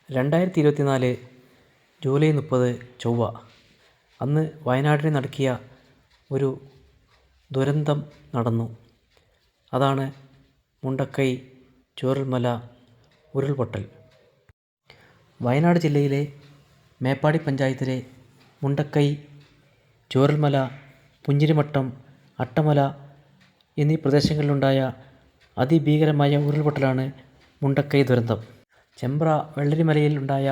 2024 July 30 ചൊവ്വ. അന്ന് വയനാട്ടിൽ നടക്കിയ ഒരു ദുരന്തം നടന്നു. അതാണ് മുണ്ടക്കൈ ചൂരൽമല ഉരുൾപൊട്ടൽ. വയനാട് ജില്ലയിലെ മേപ്പാടി പഞ്ചായത്തിലെ മുണ്ടക്കൈ, ചൂരൽമല, പുഞ്ചിരിമട്ടം, അട്ടമല എന്നീ പ്രദേശങ്ങളിലുണ്ടായ അതിഭീകരമായ ഉരുൾപൊട്ടലാണ് മുണ്ടക്കൈ ദുരന്തം. ചെമ്പ്ര വെള്ളരിമലയിൽ ഉണ്ടായ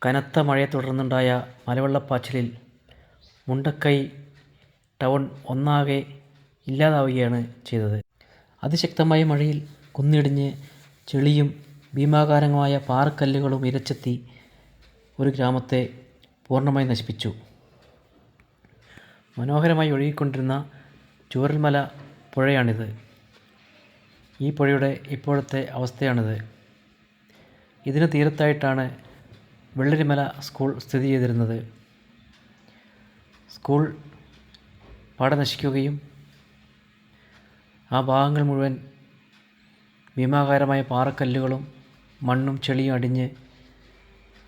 കനത്ത മഴയെ തുടർന്നുണ്ടായ മലവെള്ളപ്പാച്ചിലിൽ മുണ്ടക്കൈ ടൗൺ ഒന്നാകെ ഇല്ലാതാവുകയാണ് ചെയ്തത്. അതിശക്തമായ മഴയിൽ കുന്നിടിഞ്ഞ് ചെളിയും ഭീമാകാരമായ പാറക്കല്ലുകളും ഇരച്ചെത്തി ഒരു ഗ്രാമത്തെ പൂർണ്ണമായി നശിപ്പിച്ചു. മനോഹരമായി ഒഴുകിക്കൊണ്ടിരുന്ന ചൂരൽമല പുഴയാണിത്. ഈ പുഴയുടെ ഇപ്പോഴത്തെ അവസ്ഥയാണിത്. ഇതിന് തീരത്തായിട്ടാണ് വെള്ളരിമല സ്കൂൾ സ്ഥിതി ചെയ്തിരുന്നത്. സ്കൂൾ പാടെ നശിക്കുകയും ആ ഭാഗങ്ങൾ മുഴുവൻ ഭീമാകാരമായ പാറക്കല്ലുകളും മണ്ണും ചെളിയും അടിഞ്ഞ്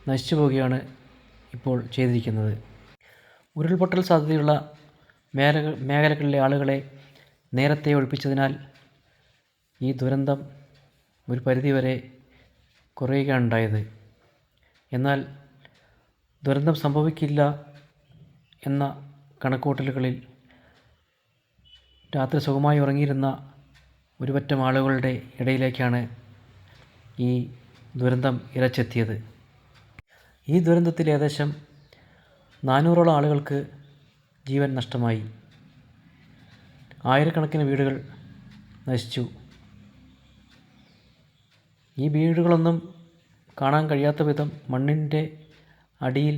നശിച്ചു പോവുകയാണ് ഇപ്പോൾ ചെയ്തിരിക്കുന്നത്. ഉരുൾപൊട്ടൽ സാധ്യതയുള്ള മേഖലകളിലെ ആളുകളെ നേരത്തെ ഒഴിപ്പിച്ചതിനാൽ ഈ ദുരന്തം ഒരു പരിധിവരെ കുറയുകയാണ് ഉണ്ടായത്. എന്നാൽ ദുരന്തം സംഭവിക്കില്ല എന്ന കണക്കുകൂട്ടലുകളിൽ രാത്രി സുഖമായി ഉറങ്ങിയിരുന്ന ഒരുപറ്റം ആളുകളുടെ ഇടയിലേക്കാണ് ഈ ദുരന്തം ഇരച്ചെത്തിയത്. ഈ ദുരന്തത്തിൽ ഏകദേശം 400ഓളം ആളുകൾക്ക് ജീവൻ നഷ്ടമായി. ആയിരക്കണക്കിന് വീടുകൾ നശിച്ചു. ഈ വീടുകളൊന്നും കാണാൻ കഴിയാത്ത വിധം മണ്ണിൻ്റെ അടിയിൽ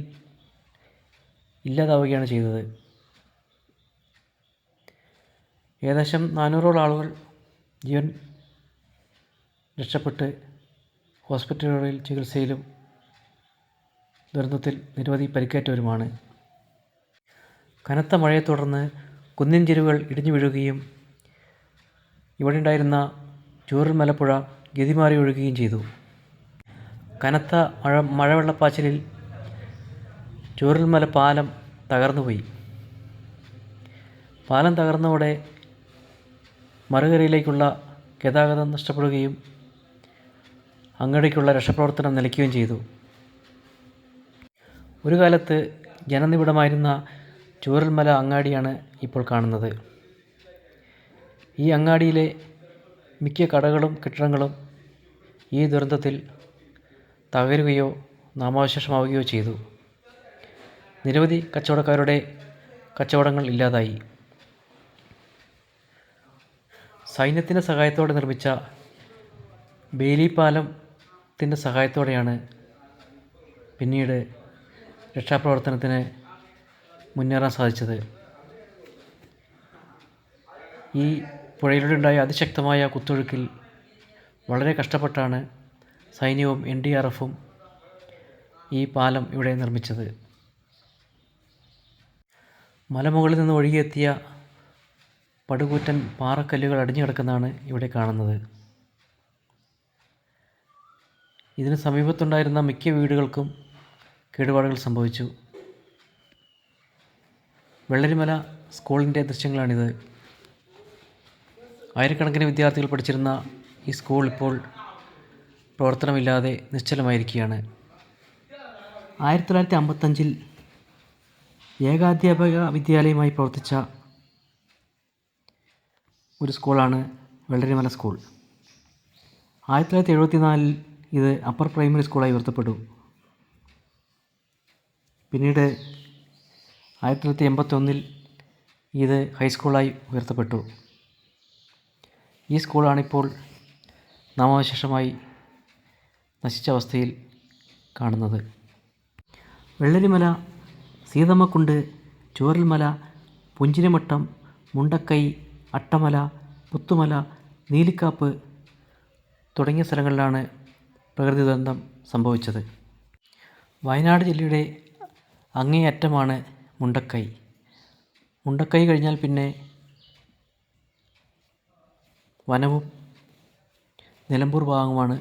ഇല്ലാതാവുകയാണ് ചെയ്തത്. ഏകദേശം 400ഓളം ആളുകൾ ജീവൻ രക്ഷപ്പെട്ട് ഹോസ്പിറ്റലുകളിൽ ചികിത്സയിലും ദുരന്തത്തിൽ നിരവധി പരിക്കേറ്റവരുമാണ്. കനത്ത മഴയെ തുടർന്ന് കുന്നിൻ ചെരുവുകൾ ഇടിഞ്ഞു വീഴുകയും ഇവിടെ ഉണ്ടായിരുന്ന ചൂരൽമലപ്പുഴ ഗതിമാറി ഒഴുകുകയും ചെയ്തു. കനത്ത മഴവെള്ളപ്പാച്ചിലിൽ ചൂരൽമല പാലം തകർന്നുപോയി. പാലം തകർന്നതോടെ മറുകരയിലേക്കുള്ള ഗതാഗതം നഷ്ടപ്പെടുകയും അങ്ങോട്ടേക്കുള്ള രക്ഷാപ്രവർത്തനം നിലയ്ക്കുകയും ചെയ്തു. ഒരു കാലത്ത് ജനനിബിഡമായിരുന്ന ചൂരൽമല അങ്ങാടിയാണ് ഇപ്പോൾ കാണുന്നത്. ഈ അങ്ങാടിയിലെ മിക്ക കടകളും കെട്ടിടങ്ങളും ഈ ദുരന്തത്തിൽ തകരുകയോ നാമാവശേഷമാവുകയോ ചെയ്തു. നിരവധി കച്ചവടക്കാരുടെ കച്ചവടങ്ങൾ ഇല്ലാതായി. സൈന്യത്തിൻ്റെ സഹായത്തോടെ നിർമ്മിച്ച ബേലി പാലത്തിൻ്റെ സഹായത്തോടെയാണ് പിന്നീട് രക്ഷാപ്രവർത്തനത്തിന് മുന്നേറാൻ സാധിച്ചത്. ഈ പുഴയിലൂടെ ഉണ്ടായ അതിശക്തമായ കുത്തൊഴുക്കിൽ വളരെ കഷ്ടപ്പെട്ടാണ് സൈന്യവും NDRFും ഈ പാലം ഇവിടെ നിർമ്മിച്ചത്. മലമുകളിൽ നിന്ന് ഒഴുകിയെത്തിയ പടുകൂറ്റൻ പാറക്കല്ലുകൾ അടിഞ്ഞു കിടക്കുന്നതാണ് ഇവിടെ കാണുന്നത്. ഇതിന് സമീപത്തുണ്ടായിരുന്ന മിക്ക വീടുകൾക്കും കേടുപാടുകൾ സംഭവിച്ചു. വെള്ളരിമല സ്കൂളിൻ്റെ ദൃശ്യങ്ങളാണിത്. ആയിരക്കണക്കിന് വിദ്യാർത്ഥികൾ പഠിച്ചിരുന്ന ഈ സ്കൂൾ ഇപ്പോൾ പ്രവർത്തനമില്ലാതെ നിശ്ചലമായിരിക്കുകയാണ്. 1955 ഏകാധ്യാപക വിദ്യാലയമായി പ്രവർത്തിച്ച ഒരു സ്കൂളാണ് വെള്ളരിമല സ്കൂൾ. 1974 ഇത് അപ്പർ പ്രൈമറി സ്കൂളായി ഉയർത്തപ്പെട്ടു. പിന്നീട് 1981 ഇത് ഹൈസ്കൂളായി ഉയർത്തപ്പെട്ടു. ഈ സ്കൂളാണിപ്പോൾ നാമാവശേഷമായി നശിച്ച അവസ്ഥയിൽ കാണുന്നത്. വെള്ളരിമല, സീതമ്മക്കുണ്ട്, ചൂരൽമല, പുഞ്ചിരിമട്ടം, മുണ്ടക്കൈ, അട്ടമല, പുത്തുമല, നീലിക്കാപ്പ് തുടങ്ങിയ സ്ഥലങ്ങളിലാണ് പ്രകൃതി ദുരന്തം സംഭവിച്ചത്. വയനാട് ജില്ലയുടെ അങ്ങേയറ്റമാണ് മുണ്ടക്കൈ. മുണ്ടക്കൈ കഴിഞ്ഞാൽ പിന്നെ വനവും നിലമ്പൂർ ഭാഗവുമാണ്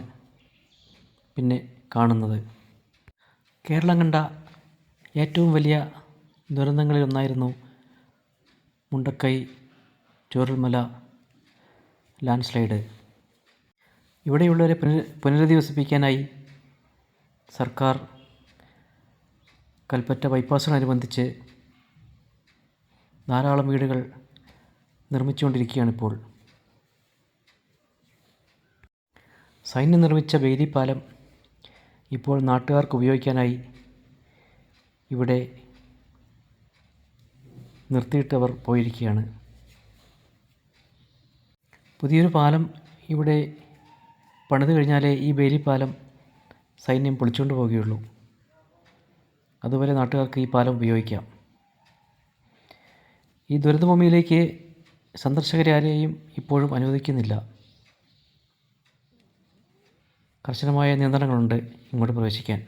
പിന്നെ കാണുന്നത്. കേരളം കണ്ട ഏറ്റവും വലിയ ദുരന്തങ്ങളിലൊന്നായിരുന്നു മുണ്ടക്കൈ ചൂരൽമല ലാൻഡ് സ്ലൈഡ്. ഇവിടെയുള്ളവരെ പുനരധിവസിപ്പിക്കാനായി സർക്കാർ കൽപ്പറ്റ ബൈപ്പാസിനോടനുബന്ധിച്ച് ധാരാളം വീടുകൾ നിർമ്മിച്ചുകൊണ്ടിരിക്കുകയാണിപ്പോൾ. സൈന്യം നിർമ്മിച്ച ബെയിലി പാലം ഇപ്പോൾ നാട്ടുകാർക്ക് ഉപയോഗിക്കാനായി ഇവിടെ നിർത്തിയിട്ടവർ പോയിരിക്കുകയാണ്. പുതിയൊരു പാലം ഇവിടെ പണിത് കഴിഞ്ഞാലേ ഈ ബെയിലി പാലം സൈന്യം പൊളിച്ചുകൊണ്ട് പോവുകയുള്ളൂ. അതുവരെ നാട്ടുകാർക്ക് ഈ പാലം ഉപയോഗിക്കാം. ഈ ദുരന്തഭൂമിയിലേക്ക് സന്ദർശകരെ ആരെയും ഇപ്പോഴും അനുവദിക്കുന്നില്ല. കർശനമായ നിയന്ത്രണങ്ങളുണ്ട് ഇങ്ങോട്ട് പ്രവേശിക്കാൻ.